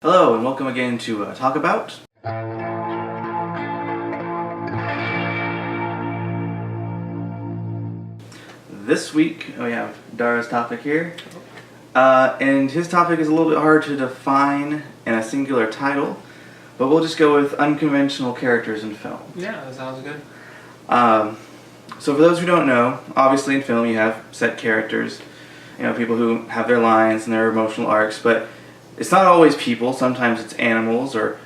Hello and welcome again to Talk About. This week we have Dara's topic here, and his topic is a little bit hard to define in a singular title, but we'll just go with unconventional characters in film. Yeah, that sounds good. So for those who don't know, obviously in film you have set characters, people who have their lines and their emotional arcs, but it's not always people. Sometimes it's animals or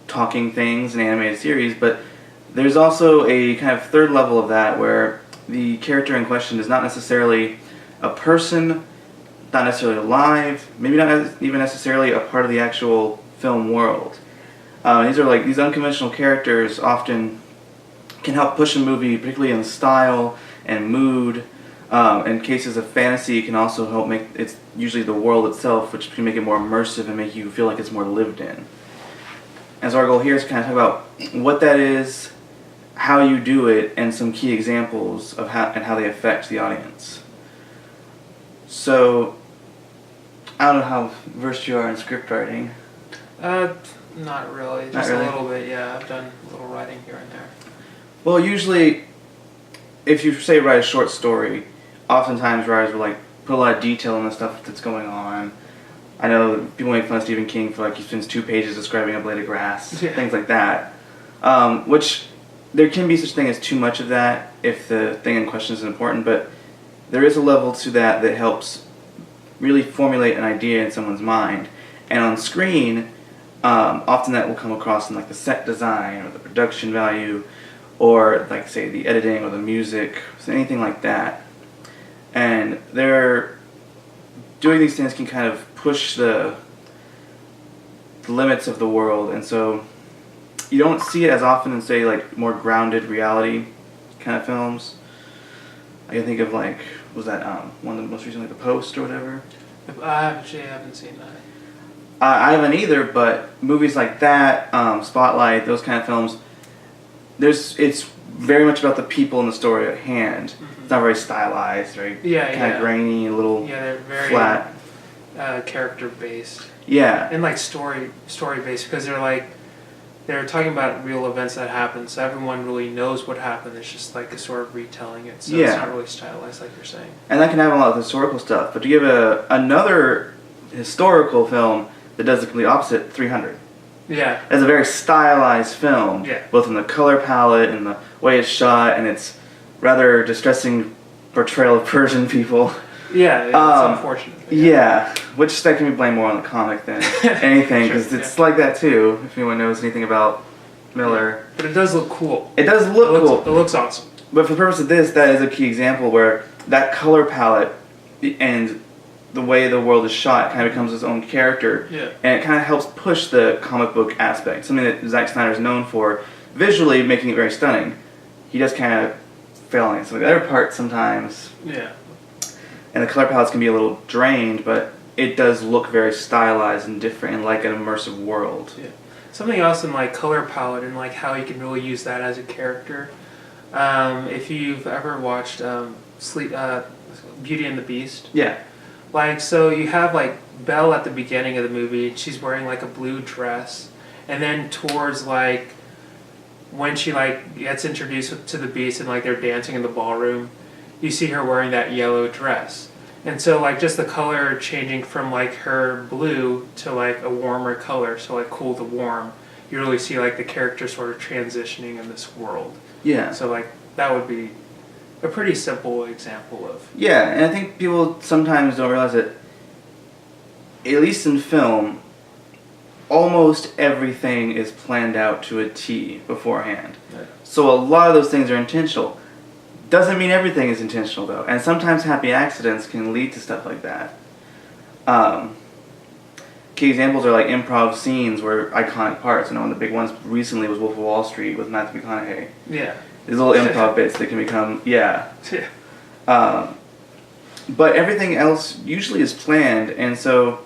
talking things in animated series, but there's also a kind of third level of that where the character in question is not necessarily a person, not necessarily alive, maybe not even necessarily a part of the actual film world. These unconventional characters often can help push a movie, particularly in style and mood. In cases of fantasy, it can also help make it's usually the world itself, which can make it more immersive and make you feel like it's more lived in. And so our goal here is to kind of talk about what that is, how you do it, and some key examples of how they affect the audience. So, I don't know how versed you are in script writing. Not really. Just a little bit, yeah. I've done a little writing here and there. Well, usually, if you say write a short story, oftentimes writers will put a lot of detail in the stuff that's going on. I know people make fun of Stephen King for he spends 2 pages describing a blade of grass, things like that. Which there can be such thing as too much of that if the thing in question is important, but there is a level to that helps really formulate an idea in someone's mind. And on screen, often that will come across in the set design or the production value, or say the editing or the music, so anything like that. And they're doing these things can kind of push the limits of the world, and so you don't see it as often in say more grounded reality kind of films. I can think of was that one of the most recently, The Post or whatever. I actually haven't seen that. I haven't either, but movies like that, Spotlight, those kind of films, it's very much about the people and the story at hand. Mm-hmm. It's not very stylized, very kind of grainy, a little they're very flat. Character based. Yeah. And story based, because they're talking about real events that happen, so everyone really knows what happened. It's just a sort of retelling it, so it's not really stylized like you're saying. And that can have a lot of historical stuff, but to give another historical film that does the complete opposite, 300. Yeah. It's a very stylized film, both in the color palette and the way it's shot, and its rather distressing portrayal of Persian people. Yeah, it's unfortunate. Yeah, which that can be blamed more on the comic than anything, because it's like that too, if anyone knows anything about Miller. But it does look cool. It does look cool. It looks awesome. But for the purpose of this, that is a key example where that color palette and the way the world is shot kind of becomes its own character, and it kind of helps push the comic book aspect, something that Zack Snyder is known for, visually making it very stunning. He does kind of fail on some of the other parts sometimes. Yeah. And the color palettes can be a little drained, but it does look very stylized and different and like an immersive world. Yeah. Something else in color palette and how you can really use that as a character. If you've ever watched Beauty and the Beast. Yeah. So you have Belle at the beginning of the movie. She's wearing a blue dress, and then towards when she gets introduced to the Beast and they're dancing in the ballroom, you see her wearing that yellow dress. And so just the color changing from her blue to a warmer color, so cool to warm, you really see the character sort of transitioning in this world. Yeah. So that would be a pretty simple example of... Yeah, and I think people sometimes don't realize that, at least in film, almost everything is planned out to a T beforehand. Right. So a lot of those things are intentional. Doesn't mean everything is intentional, though, and sometimes happy accidents can lead to stuff like that. Key examples are improv scenes where iconic parts. One of the big ones recently was Wolf of Wall Street with Matthew McConaughey. Yeah. These little improv bits that can become, but everything else usually is planned, and so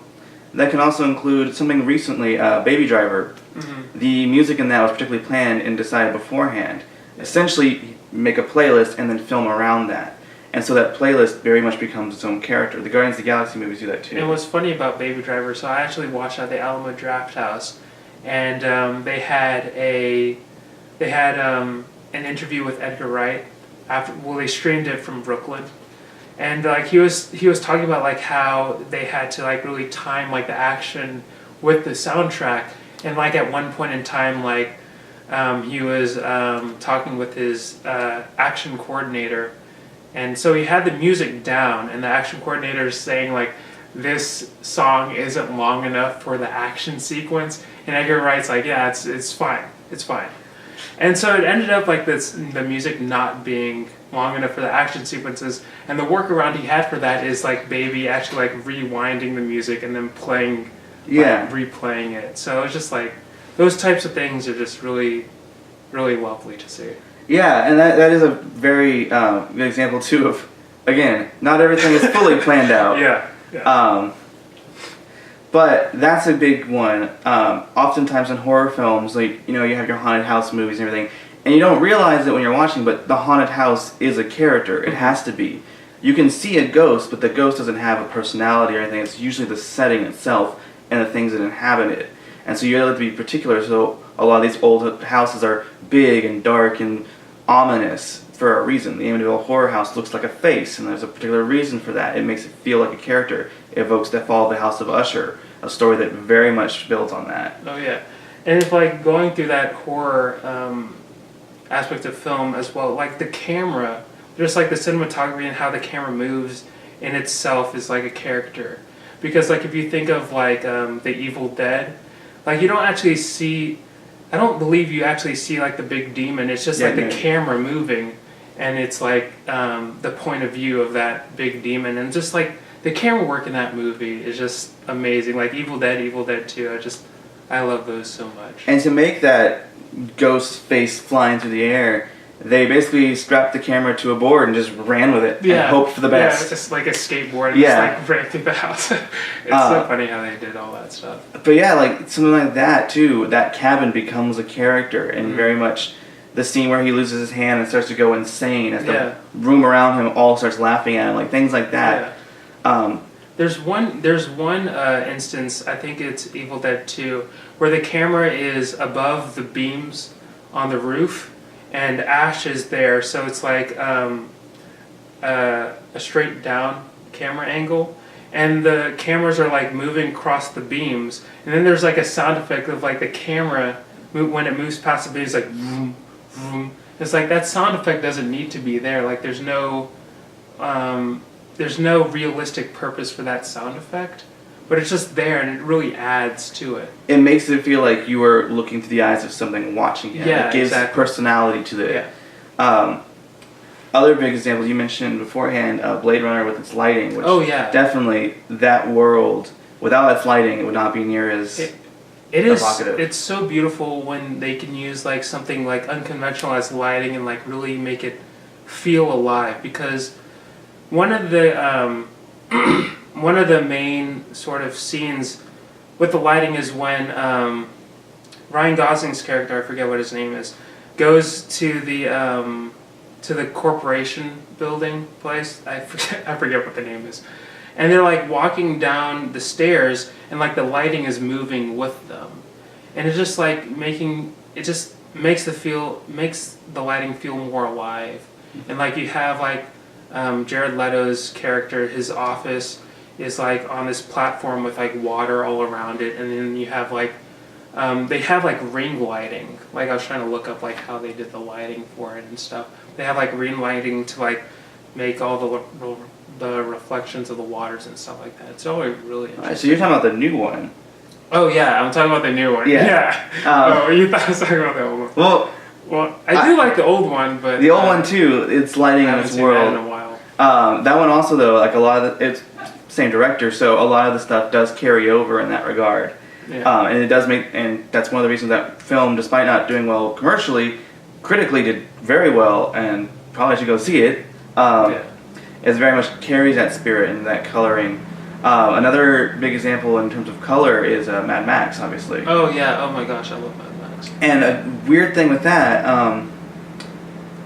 that can also include something recently, Baby Driver. Mm-hmm. The music in that was particularly planned and decided beforehand. Essentially, make a playlist and then film around that. And so that playlist very much becomes its own character. The Guardians of the Galaxy movies do that too. And what's funny about Baby Driver, so I actually watched at the Alamo Draft House, and they had an interview with Edgar Wright they streamed it from Brooklyn, and like he was talking about like how they had to like really time like the action with the soundtrack, and like at one point in time like he was talking with his action coordinator, and so he had the music down, and the action coordinator is saying like this song isn't long enough for the action sequence, and Edgar Wright's like, yeah, it's fine. And so it ended up like the music not being long enough for the action sequences, and the workaround he had for that is like Baby actually like rewinding the music and then playing, replaying it. So it's just like those types of things are just really, really lovely to see. Yeah, and that is a very good example too of, again, not everything is fully planned out. Yeah. But that's a big one. Oftentimes in horror films, like, you have your haunted house movies and everything, and you don't realize it when you're watching, but the haunted house is a character. It has to be. You can see a ghost, but the ghost doesn't have a personality or anything. It's usually the setting itself and the things that inhabit it. And so you have to be particular. So a lot of these old houses are big and dark and ominous for a reason. The Amityville Horror House looks like a face, and there's a particular reason for that. It makes it feel like a character. It evokes the fall of the House of Usher, a story that very much builds on that. Oh yeah, and it's like going through that horror aspect of film as well, like the camera, just like the cinematography and how the camera moves in itself is like a character. Because like if you think of like the Evil Dead, like you don't actually see, I don't believe you actually see like the big demon. It's just like the camera moving, and it's like the point of view of that big demon, and just like the camera work in that movie is just amazing. Like Evil Dead 2, I love those so much. And to make that ghost face flying through the air, they basically strapped the camera to a board and just ran with it and hoped for the best. Yeah, it's just like a skateboard and just like ran through the house. It's so funny how they did all that stuff. But yeah, like something like that too, that cabin becomes a character, and very much the scene where he loses his hand and starts to go insane as the room around him all starts laughing at him, like things like that. Yeah. There's one instance, I think it's Evil Dead 2, where the camera is above the beams on the roof, and Ash is there, so it's like a straight down camera angle, and the cameras are like moving across the beams, and then there's like a sound effect of like the camera when it moves past the beams, like vroom, vroom. It's like that sound effect doesn't need to be there. Like there's no realistic purpose for that sound effect, but it's just there, and it really adds to it. It makes it feel like you are looking through the eyes of something watching him. Yeah, it gives personality to it. Yeah. Other big examples you mentioned beforehand, Blade Runner with its lighting, which definitely that world, without its lighting, it would not be near as evocative. It's so beautiful when they can use like something like unconventional as lighting and like really make it feel alive, because one of the main sort of scenes with the lighting is when Ryan Gosling's character, I forget what his name is, goes to the corporation building place. I forget what the name is, and they're like walking down the stairs, and like the lighting is moving with them, and it's just like makes the lighting feel more alive, and like you have like Jared Leto's character, his office is like on this platform with like water all around it, and then you have like they have like ring lighting. Like I was trying to look up like how they did the lighting for it and stuff. They have like ring lighting to like make all the reflections of the waters and stuff like that. It's always really interesting. Right, so you're talking about the new one. Oh yeah, I'm talking about the new one. Yeah. Oh, you thought I was talking about the old one. Well, I do like the old one, but the old one too. It's lighting in its world. In a while. That one also though, like a lot of it's same director, so a lot of the stuff does carry over in that regard. Yeah. And it does and that's one of the reasons that film, despite not doing well commercially, critically did very well, and probably should go see it. It very much carries that spirit and that coloring. Another big example in terms of color is Mad Max, obviously. Oh yeah, oh my gosh, I love Mad Max. And a weird thing with that,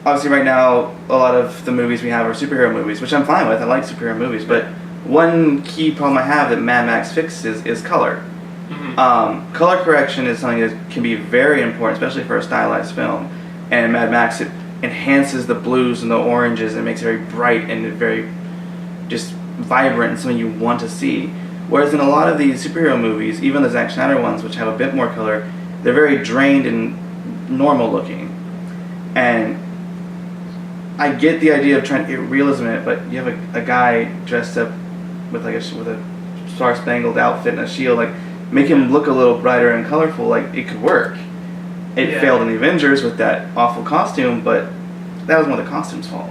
obviously right now a lot of the movies we have are superhero movies, which I'm fine with. I like superhero movies, but one key problem I have that Mad Max fixes is color. Mm-hmm. Color correction is something that can be very important, especially for a stylized film. And in Mad Max, it enhances the blues and the oranges and makes it very bright and very just vibrant and something you want to see. Whereas in a lot of these superhero movies, even the Zack Snyder ones, which have a bit more color, they're very drained and normal looking. And I get the idea of trying to get realism in it, but you have a guy dressed up with with a star-spangled outfit and a shield, like make him look a little brighter and colorful. Like it could work. It failed in the Avengers with that awful costume, but that was one of the costume's fault.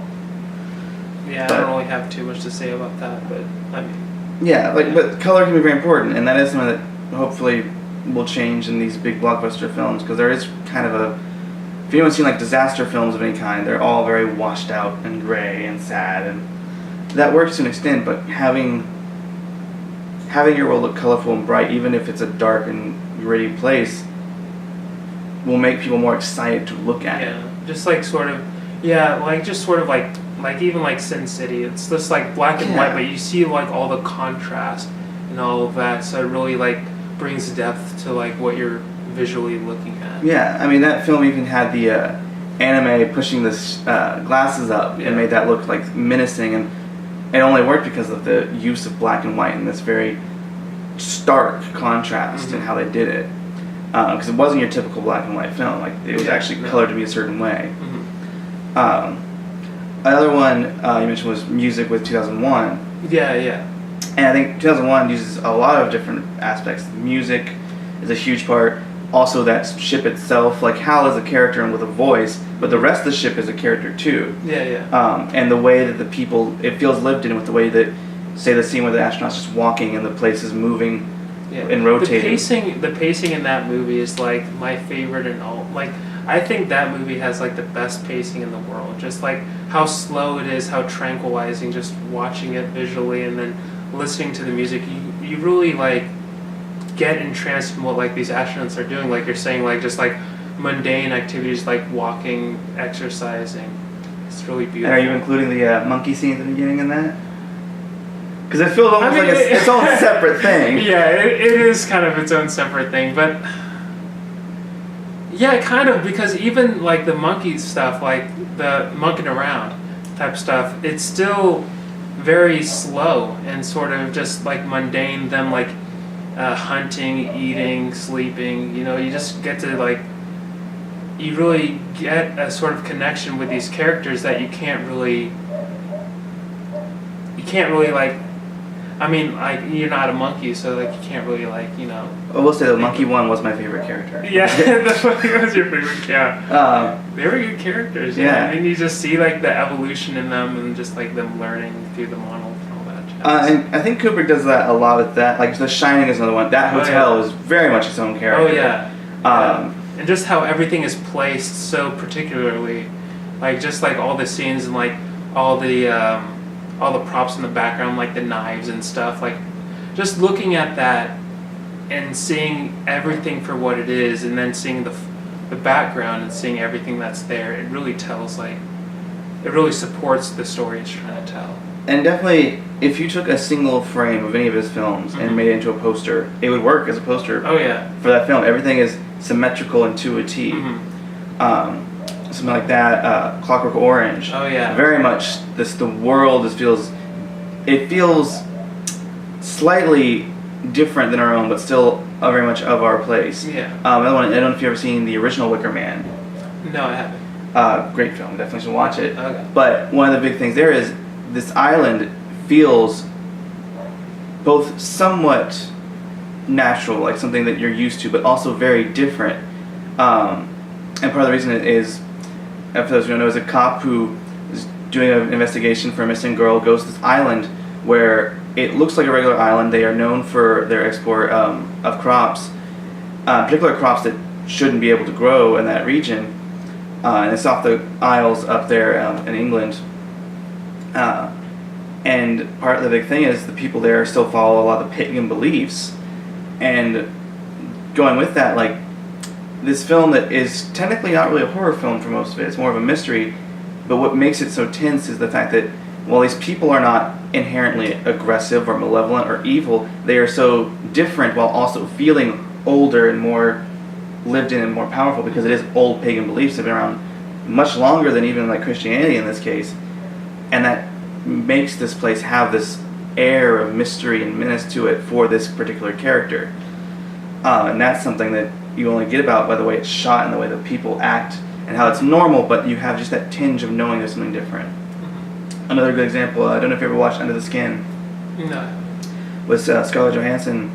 Yeah, I don't really have too much to say about that, but I mean. Yeah, but color can be very important, and that is something that hopefully will change in these big blockbuster films, because there is kind of a. If anyone's seen like disaster films of any kind, they're all very washed out and gray and sad, and that works to an extent. But having your world look colorful and bright, even if it's a dark and gritty place, will make people more excited to look at it. Yeah, just like sort of, just sort of like even like Sin City. It's just like black and white, but you see like all the contrast and all of that, so it really like brings depth to like what you're visually looking at. Yeah, I mean that film even had the anime pushing the glasses up and made that look like menacing, and it only worked because of the use of black and white and this very stark contrast in how they did it. Because it wasn't your typical black and white film. Like it was actually colored to be a certain way. Another one you mentioned was music with 2001. Yeah, yeah. And I think 2001 uses a lot of different aspects. Music is a huge part. Also, that ship itself, like Hal is a character and with a voice, but the rest of the ship is a character too. Yeah, yeah. And the way that the people, it feels lived in with the way that, say, the scene where the astronaut's just walking and the place is moving and rotating. The pacing in that movie is like my favorite in all. Like I think that movie has like the best pacing in the world. Just like how slow it is, how tranquilizing. Just watching it visually and then listening to the music, you really like get entranced in what like these astronauts are doing. Like you're saying, like just like mundane activities like walking, exercising. It's really beautiful. And are you including the monkey scene at the beginning in that? Because it feels almost like its own separate thing. Yeah, it is kind of its own separate thing, but yeah, kind of, because even like the monkey stuff, like the monkeying around type stuff, it's still very slow and sort of just like mundane. Them like hunting, eating, sleeping. You know, you just get to like, you really get a sort of connection with these characters that you can't really like. I mean, like, you're not a monkey, so like you can't really like, you know. I will say the monkey one was my favorite character. Yeah, the monkey was your favorite. Yeah, they were good characters. Yeah, I mean, you just see like the evolution in them and just like them learning through the model and all that. And I think Kubrick does that a lot with that. Like The Shining is another one. That hotel is very much its own character. Oh yeah. And just how everything is placed so particularly, like just like all the scenes and like all the props in the background, like the knives and stuff, like just looking at that and seeing everything for what it is, and then seeing the background and seeing everything that's there, it really tells, like, it really supports the story it's trying to tell. And definitely, if you took a single frame of any of his films and made it into a poster, it would work as a poster for that film. Everything is symmetrical and to a T. Something like that, Clockwork Orange. Oh yeah. Very much the world feels slightly different than our own, but still very much of our place. Yeah. Another one, I don't know if you've ever seen the original Wicker Man. No, I haven't. Great film, definitely should watch it. Okay. But one of the big things there is this island feels both somewhat natural, like something that you're used to, but also very different. And part of the reason it is, for those who don't know, is a cop who is doing an investigation for a missing girl, goes to this island where it looks like a regular island. They are known for their export of crops, particular crops that shouldn't be able to grow in that region. And it's off the Isles up there in England. And part of the big thing is the people there still follow a lot of the pagan beliefs. And going with that, like, this film that is technically not really a horror film for most of it, it's more of a mystery, But what makes it so tense is the fact that while these people are not inherently aggressive or malevolent or evil, they are so different while also feeling older and more lived in and more powerful, because it is old pagan beliefs that have been around much longer than even like Christianity in this case. And that makes this place have this air of mystery and menace to it for this particular character. And that's something that you only get about by the way it's shot and the way the people act and how it's normal, but you have just that tinge of knowing there's something different. Another good example, I don't know if you ever watched Under the Skin. No. With Scarlett Johansson.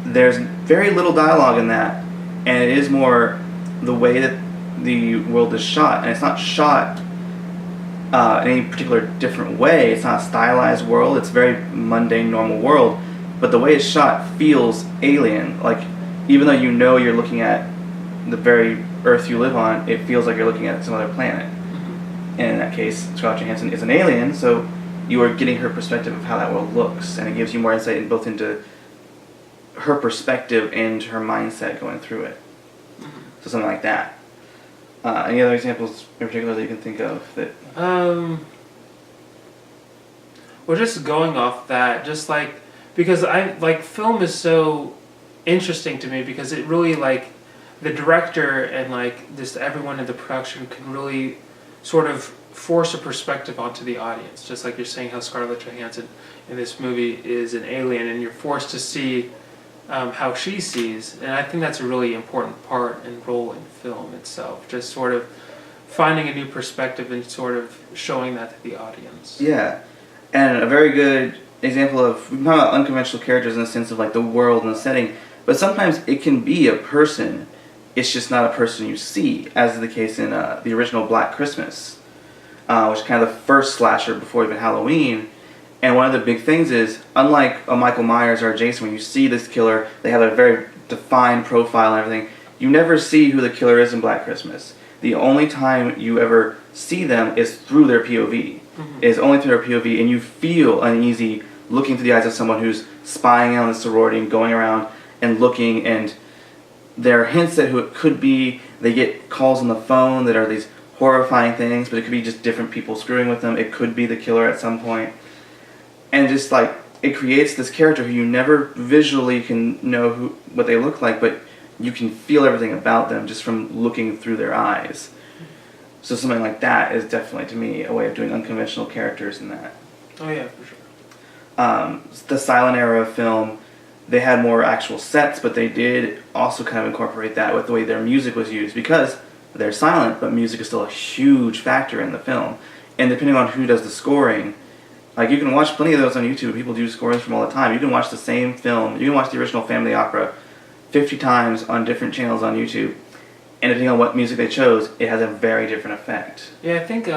There's very little dialogue in that, and it is more the way that the world is shot, and it's not shot in any particular different way. It's not a stylized world. It's a very mundane, normal world, but the way it's shot feels alien. Like, even though you know you're looking at the very Earth you live on, it feels like you're looking at some other planet. And in that case, Scarlett Johansson is an alien, so you are getting her perspective of how that world looks, and it gives you more insight in both into her perspective and her mindset going through it. So something like that. Any other examples in particular that you can think of that? Well, just going off that, just like, because film is so interesting to me because it really, like, the director and like just everyone in the production can really sort of force a perspective onto the audience. Just like you're saying how Scarlett Johansson in this movie is an alien, and you're forced to see how she sees. And I think that's a really important part and role in film itself. Just sort of finding a new perspective and sort of showing that to the audience. Yeah. And a very good example of, we talk about unconventional characters in the sense of like the world and the setting, but sometimes it can be a person. It's just not a person you see, as is the case in the original Black Christmas, which is kind of the first slasher before even Halloween. And one of the big things is, unlike a Michael Myers or a Jason, when you see this killer, they have a very defined profile and everything. You never see who the killer is in Black Christmas. The only time you ever see them is through their POV. Mm-hmm. It's only through their POV, and you feel uneasy looking through the eyes of someone who's spying on the sorority and going around and looking, and there are hints at who it could be. They get calls on the phone that are these horrifying things, but it could be just different people screwing with them. It could be the killer at some point. And just like, it creates this character who you never visually can know what they look like, but you can feel everything about them just from looking through their eyes. So something like that is definitely, to me, a way of doing unconventional characters in that. Oh yeah, for sure. The silent era of film, they had more actual sets, but they did also kind of incorporate that with the way their music was used, because they're silent, but music is still a huge factor in the film. And depending on who does the scoring, like, you can watch plenty of those on YouTube. People do scores from all the time. You can watch the same film. You can watch the original Family Opera 50 times on different channels on YouTube, and depending on what music they chose, it has a very different effect. Yeah, I think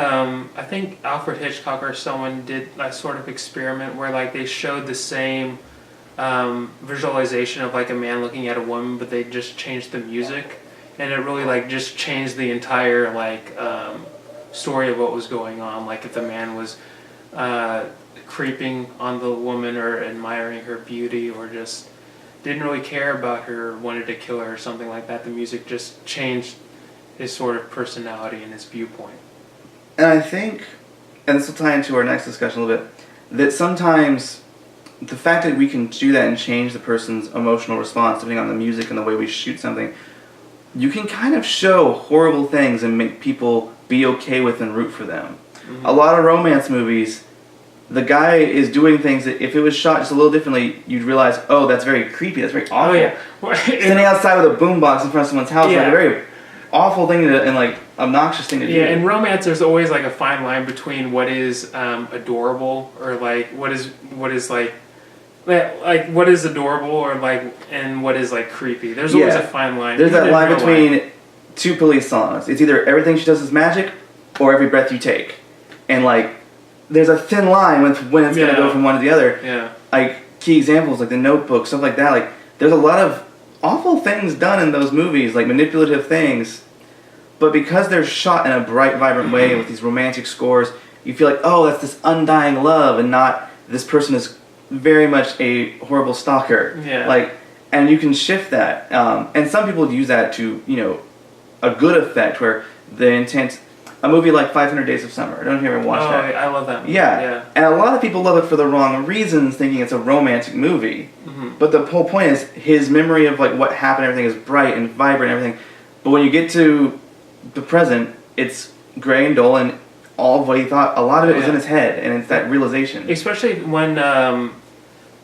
Alfred Hitchcock or someone did a sort of experiment where like they showed the same visualization of like a man looking at a woman, but they just changed the music, and it really like just changed the entire like story of what was going on. Like if the man was creeping on the woman or admiring her beauty or just didn't really care about her or wanted to kill her or something like that, the music just changed his sort of personality and his viewpoint. And I think, and this will tie into our next discussion a little bit, that sometimes the fact that we can do that and change the person's emotional response depending on the music and the way we shoot something, you can kind of show horrible things and make people be okay with and root for them. Mm-hmm. A lot of romance movies, the guy is doing things that if it was shot just a little differently, you'd realize, oh, that's very creepy, that's very awful. Oh, yeah. Standing outside with a boombox in front of someone's house, like a very awful thing and like obnoxious thing to do. Yeah, in romance there's always like a fine line between what is adorable or like what is like what is adorable or like and what is like creepy. There's always a fine line. There's that line between two Police songs. It's either everything she does is magic or every breath you take. And like there's a thin line when it's gonna go from one to the other. Yeah. Like key examples like The Notebook, stuff like that. Like there's a lot of awful things done in those movies, like manipulative things. But because they're shot in a bright, vibrant way with these romantic scores, you feel like, oh, that's this undying love, and not this person is very much a horrible stalker. Yeah. Like, and you can shift that. And some people use that to, a good effect where the intent. a movie like 500 Days of Summer. I don't know if you ever watched that. I love that movie. Yeah. And a lot of people love it for the wrong reasons, thinking it's a romantic movie. Mm-hmm. But the whole point is his memory of like what happened, everything is bright and vibrant and everything. But when you get to the present, it's gray and dull, and all of what he thought, a lot of it was in his head, and it's that realization. Especially when they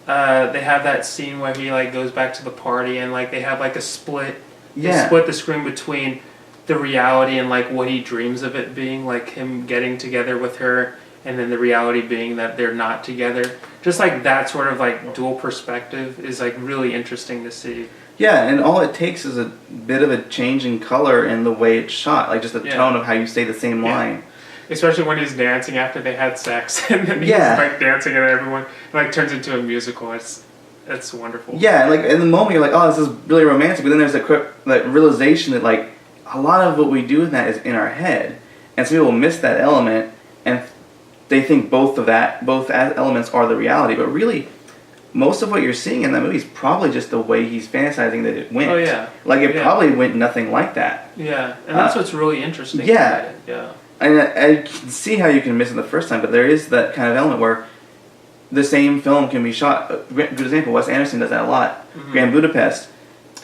have that scene where he like goes back to the party and like they have like a split. They split the screen between the reality and like what he dreams of it being, like him getting together with her, and then the reality being that they're not together. Just like that sort of like dual perspective is like really interesting to see. Yeah, and all it takes is a bit of a change in color in the way it's shot, like just the tone of how you say the same line. Especially when he's dancing after they had sex, and then he's like dancing and everyone it, like turns into a musical. It's wonderful. Yeah, like in the moment you're like, oh, this is really romantic, but then there's that realization that like a lot of what we do in that is in our head, and some people miss that element, and they think both elements are the reality, but really, most of what you're seeing in that movie is probably just the way he's fantasizing that it went. Oh yeah. Like it probably went nothing like that. Yeah, and that's what's really interesting. Yeah. About it. Yeah. And I can see how you can miss it the first time, but there is that kind of element where the same film can be shot. Good example, Wes Anderson does that a lot. Mm-hmm. Grand Budapest.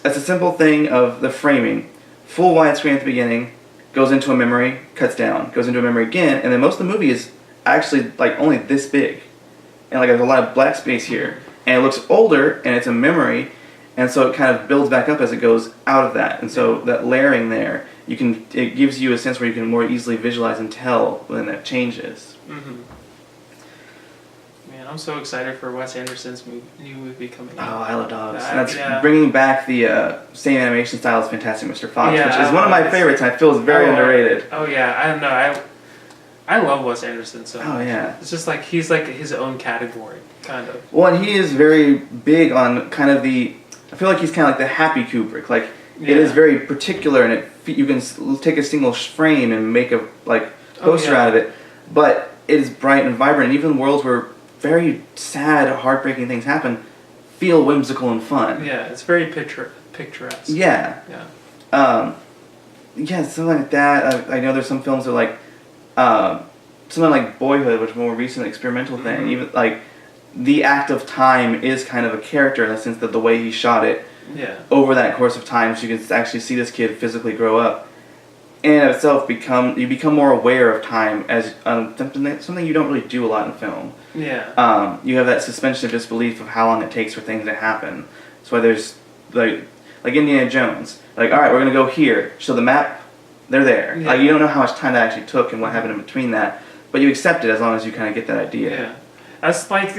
That's a simple thing of the framing. Full widescreen at the beginning, goes into a memory, cuts down, goes into a memory again, and then most of the movie is actually like only this big. And like there's a lot of black space here. And it looks older, and it's a memory, and so it kind of builds back up as it goes out of that. And so that layering there, it gives you a sense where you can more easily visualize and tell when that changes. Mm-hmm. Man, I'm so excited for Wes Anderson's new movie coming out. Oh, Isle of Dogs. And that's bringing back the same animation style as Fantastic Mr. Fox, which is one of my favorites, and I feel is very underrated. Oh yeah, I don't know. I love Wes Anderson so much. Oh yeah. It's just like he's like his own category, kind of. Well, and he is very big on kind of I feel like he's kind of like the happy Kubrick. Like it is very particular, and you can take a single frame and make a poster out of it. But it is bright and vibrant, and even worlds where very sad, heartbreaking things happen feel whimsical and fun. Yeah, it's very picturesque. Yeah. Yeah. Something like that. I know there's some films that are like something like Boyhood, which is a more recent experimental thing. Even like the act of time is kind of a character in the sense that the way he shot it over that course of time, so you can actually see this kid physically grow up. In and of itself, you become more aware of time as something you don't really do a lot in film. Yeah. You have that suspension of disbelief of how long it takes for things to happen. That's why there's like Indiana Jones. Like, all right, we're gonna go here. So the map, they're there. Yeah. Like you don't know how much time that actually took and what happened in between that, but you accept it as long as you kind of get that idea. Yeah. That's like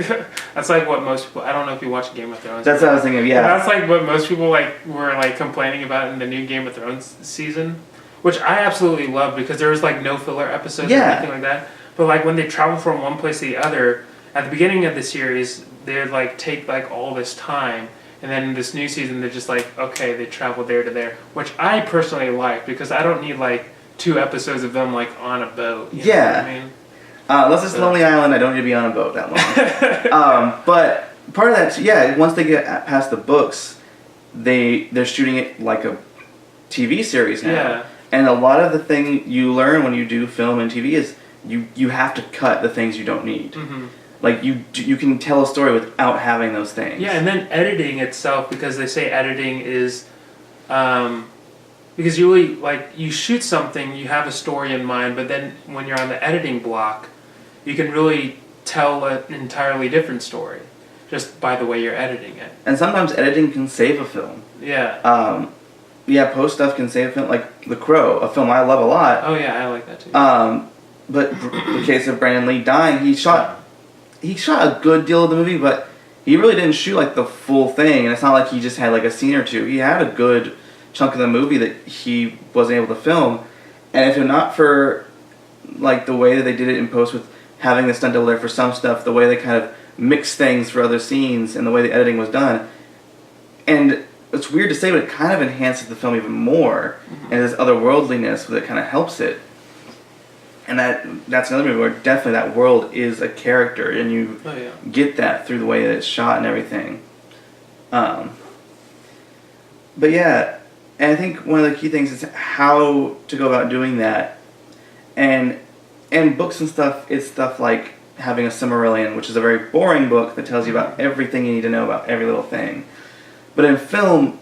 what most people. I don't know if you watch Game of Thrones. That's what I was thinking of. Yeah. That's like what most people were complaining about in the new Game of Thrones season, which I absolutely love because there was like no filler episodes or anything like that. But like when they travel from one place to the other, at the beginning of the series, they'd like take like all this time, and then in this new season, they're just like, okay, they travel there to there, which I personally like because I don't need like 2 episodes of them like on a boat. You know what I mean? Unless it's Lonely Island, I don't need to be on a boat that long. But part of that, once they get past the books, they're shooting it like a TV series now. Yeah. And a lot of the thing you learn when you do film and TV is you have to cut the things you don't need. Mm-hmm. Like you can tell a story without having those things. Yeah, and then editing itself, because they say editing is, because you really you shoot something, you have a story in mind, but then when you're on the editing block, you can really tell an entirely different story just by the way you're editing it. And sometimes editing can save a film. Yeah. Post stuff can save a film, like The Crow, a film I love a lot. Oh yeah, I like that too. But the case of Brandon Lee dying, he shot a good deal of the movie, but he really didn't shoot like the full thing, and it's not like he just had like a scene or two. He had a good chunk of the movie that he wasn't able to film, and if it not for like the way that they did it in post with having the stunt double there for some stuff, the way they kind of mixed things for other scenes, and the way the editing was done, and it's weird to say, but it kind of enhances the film even more, and there's otherworldliness that kind of helps it. And that's another movie where definitely that world is a character, and you get that through the way that it's shot and everything. But yeah, and I think one of the key things is how to go about doing that. And books and stuff, it's stuff like having a Silmarillion, which is a very boring book that tells you about everything you need to know about every little thing. But in film,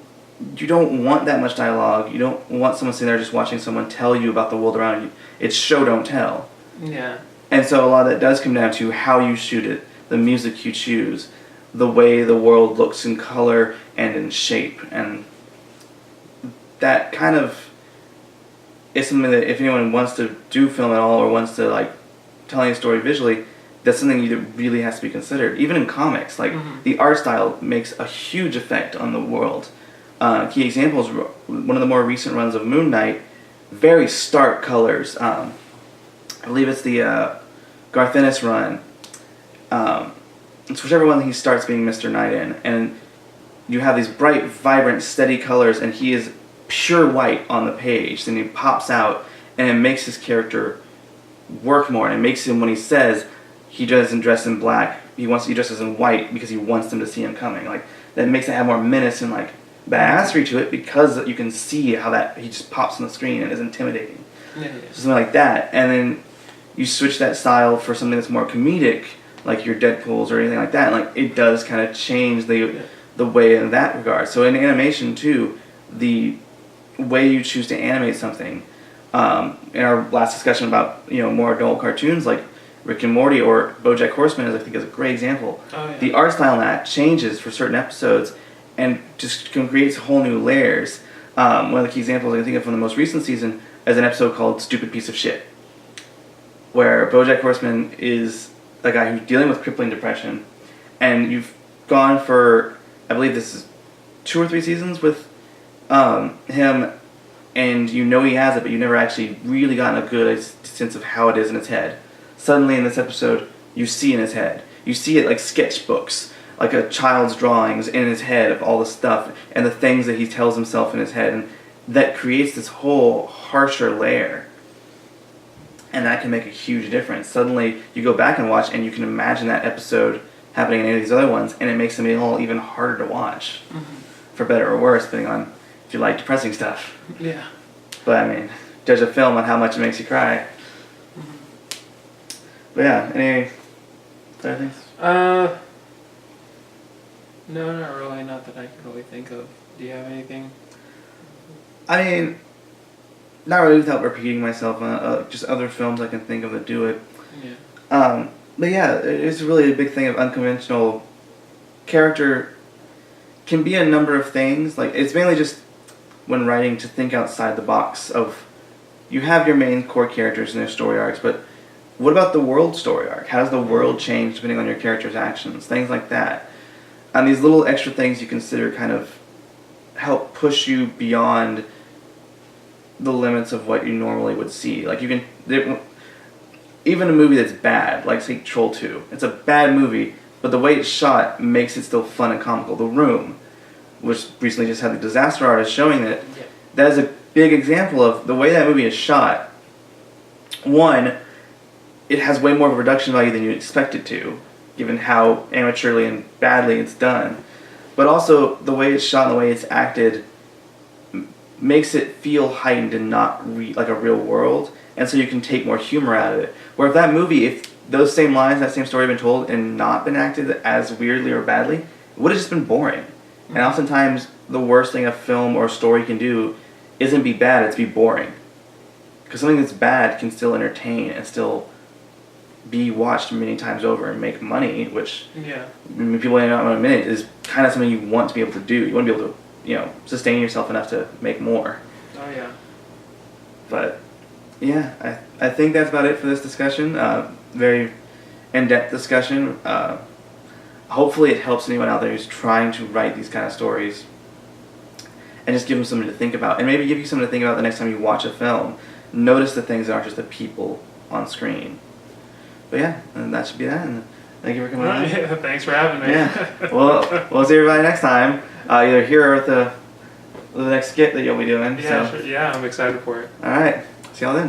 you don't want that much dialogue. You don't want someone sitting there just watching someone tell you about the world around you. It's show, don't tell. Yeah. And so a lot of that does come down to how you shoot it, the music you choose, the way the world looks in color and in shape. And that kind of is something that if anyone wants to do film at all or wants to like telling a story visually, that's something that really has to be considered. Even in comics, like the art style makes a huge effect on the world. Key examples, one of the more recent runs of Moon Knight, very stark colors. I believe it's the Garth Ennis run. It's whichever one he starts being Mr. Knight in. And you have these bright, vibrant, steady colors, and he is pure white on the page. Then he pops out, and it makes his character work more. And it makes him, when he says he doesn't dress in black, he dresses in white because he wants them to see him coming. Like, that makes it have more menace and like badassery to it because you can see how that he just pops on the screen and is intimidating. Yeah. So something like that. And then you switch that style for something that's more comedic, like your Deadpools or anything like that. Like, it does kind of change the way in that regard. So in animation too, the way you choose to animate something. In our last discussion about more adult cartoons like Rick and Morty or BoJack Horseman, I think is a great example. Oh, yeah. The art style in that changes for certain episodes and just creates whole new layers. One of the key examples I can think of from the most recent season is an episode called Stupid Piece of Shit, where BoJack Horseman is a guy who's dealing with crippling depression, and you've gone for, I believe this is 2 or 3 seasons with him, and you know he has it, but you've never actually really gotten a good sense of how it is in his head. Suddenly in this episode, you see in his head. You see it like sketchbooks, like a child's drawings in his head of all the stuff and the things that he tells himself in his head, and that creates this whole harsher layer. And that can make a huge difference. Suddenly, you go back and watch, and you can imagine that episode happening in any of these other ones, and it makes them all even harder to watch, for better or worse, depending on if you like depressing stuff. Yeah. But I mean, judge a film on how much it makes you cry. But yeah, any other things? No, not really. Not that I can really think of. Do you have anything? I mean, not really without repeating myself. Just other films I can think of that do it. Yeah. But yeah, it's really a big thing of unconventional character. Can be a number of things. Like, it's mainly just when writing to think outside the box of, you have your main core characters and their story arcs, but what about the world story arc? How does the world change depending on your character's actions? Things like that. And these little extra things you consider kind of help push you beyond the limits of what you normally would see. Like, you can, even a movie that's bad, like say Troll 2, it's a bad movie, but the way it's shot makes it still fun and comical. The Room, which recently just had the disaster artist showing that, that is a big example of the way that movie is shot. One, it has way more of a production value than you expect it to, given how amateurly and badly it's done. But also, the way it's shot and the way it's acted makes it feel heightened and not like a real world, and so you can take more humor out of it. Where if that movie, if those same lines, that same story had been told and not been acted as weirdly or badly, it would have just been boring. And oftentimes, the worst thing a film or a story can do isn't be bad, it's be boring. Because something that's bad can still entertain and still be watched many times over and make money, which people may not want to admit is kind of something you want to be able to do. You want to be able to, sustain yourself enough to make more. Oh, yeah. But, yeah, I think that's about it for this discussion. Very in-depth discussion. Hopefully it helps anyone out there who's trying to write these kind of stories. And just give them something to think about. And maybe give you something to think about the next time you watch a film. Notice the things that aren't just the people on screen. But yeah, and that should be that. And thank you for coming on. Yeah, thanks for having me. Yeah. Well, we'll see everybody next time. Either here or at the next skit that you'll be doing. Yeah, so. sure. Yeah, I'm excited for it. All right. See y'all then.